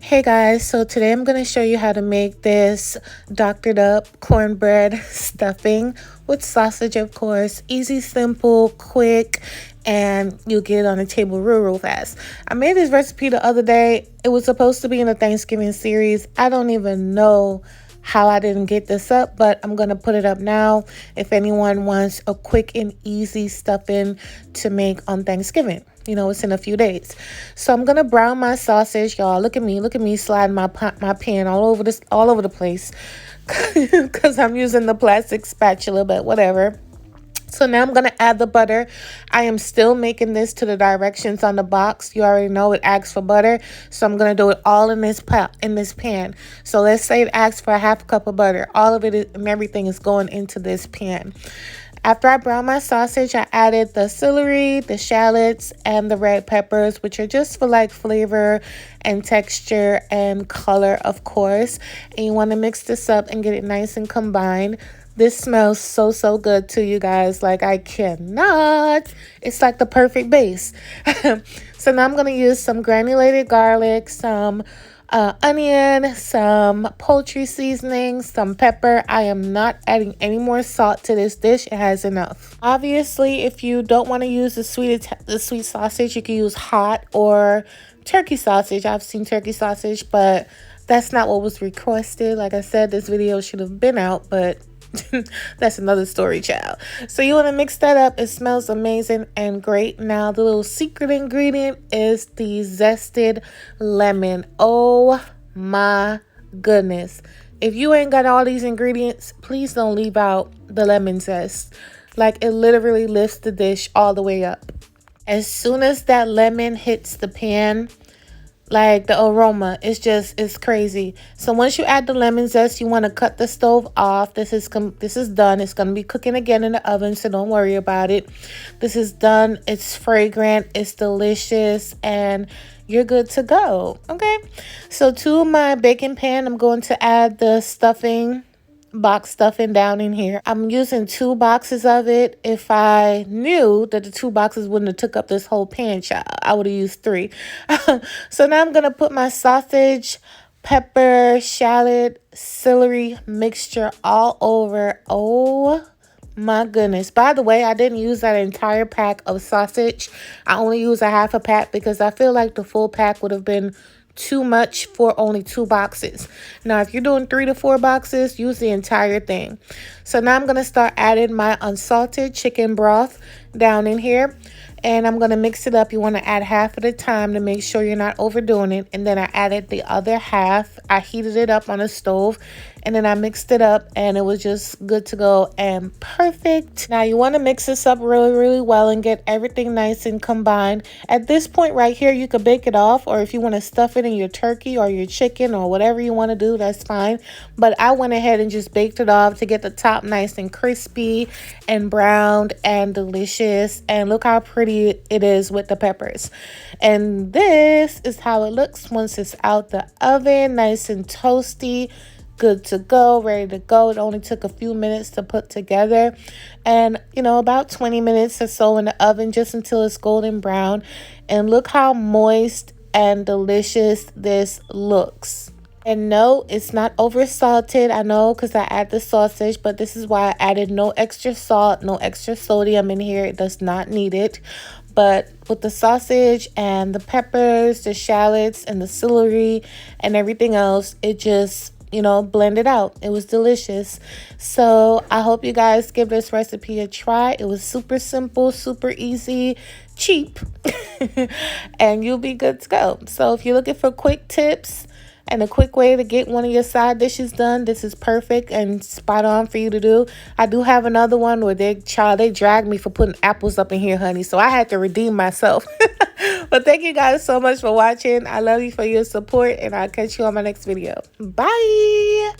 Hey guys, so today I'm going to show you how to make this doctored up cornbread stuffing with sausage, of course. Easy, simple, quick, and you'll get it on the table real fast. I made this recipe the other day. It was supposed to be in a Thanksgiving series. I don't even know how I didn't get this up, but I'm going to put it up now if anyone wants a quick and easy stuffing to make on Thanksgiving. You know, it's in a few days. So I'm going to brown my sausage, y'all. Look at me sliding my pan all over the place because I'm using the plastic spatula, but whatever. So now I'm going to add the butter. I am still making this to the directions on the box. You already know it asks for butter. So I'm going to do it all in this pan. So let's say it asks for a half cup of butter. All of it and everything is going into this pan. After I brown my sausage, I added the celery, the shallots, and the red peppers, which are just for like flavor and texture and color, of course. And you want to mix this up and get it nice and combined. This smells so good to you guys. Like, I cannot. It's like the perfect base. So now I'm going to use some granulated garlic, some onion, some poultry seasoning, some pepper. I am not adding any more salt to this dish. It has enough. Obviously, if you don't want to use the sweet sausage, you can use hot or turkey sausage. I've seen turkey sausage, but that's not what was requested. Like I said, this video should have been out, but that's another story, child. So you want to mix that up. It smells amazing and great. Now the little secret ingredient is the zested lemon. Oh my goodness, if you ain't got all these ingredients, please don't leave out the lemon zest. Like, it literally lifts the dish all the way up. As soon as that lemon hits the pan, like, the aroma it's crazy. So once you add the lemon zest, you want to cut the stove off. This is done. It's going to be cooking again in the oven, so don't worry about it. This is done. It's fragrant, it's delicious, and you're good to go. Okay, so to my baking pan, I'm going to add the box stuffing down in here. I'm using 2 boxes of it. If I knew that the 2 boxes wouldn't have took up this whole pan, child, I would have used 3. So now I'm gonna put my sausage, pepper, shallot, celery mixture all over. Oh my goodness. By the way, I didn't use that entire pack of sausage. I only used a half a pack because I feel like the full pack would have been too much for only 2 boxes. Now, if you're doing 3 to 4 boxes, use the entire thing. So now I'm going to start adding my unsalted chicken broth down in here. And I'm going to mix it up. You want to add half at a time to make sure you're not overdoing it. And then I added the other half. I heated it up on a stove. And then I mixed it up. And it was just good to go and perfect. Now you want to mix this up really well and get everything nice and combined. At this point right here, you could bake it off. Or if you want to stuff it in your turkey or your chicken or whatever you want to do, that's fine. But I went ahead and just baked it off to get the top nice and crispy and browned and delicious. And look how pretty it is with the peppers. And this is how it looks once it's out the oven, nice and toasty, good to go, ready to go. It only took a few minutes to put together, and you know, about 20 minutes or so in the oven, just until it's golden brown. And look how moist and delicious this looks. And no, it's not over salted. I know, because I add the sausage, but this is why I added no extra salt, no extra sodium in here. It does not need it. But with the sausage and the peppers, the shallots and the celery and everything else, it just, you know, blended out. It was delicious. So I hope you guys give this recipe a try. It was super simple, super easy, cheap, and you'll be good to go. So if you're looking for quick tips and a quick way to get one of your side dishes done, this is perfect and spot on for you to do. I do have another one where they dragged me for putting apples up in here, honey. So I had to redeem myself. But thank you guys so much for watching. I love you for your support, and I'll catch you on my next video. Bye.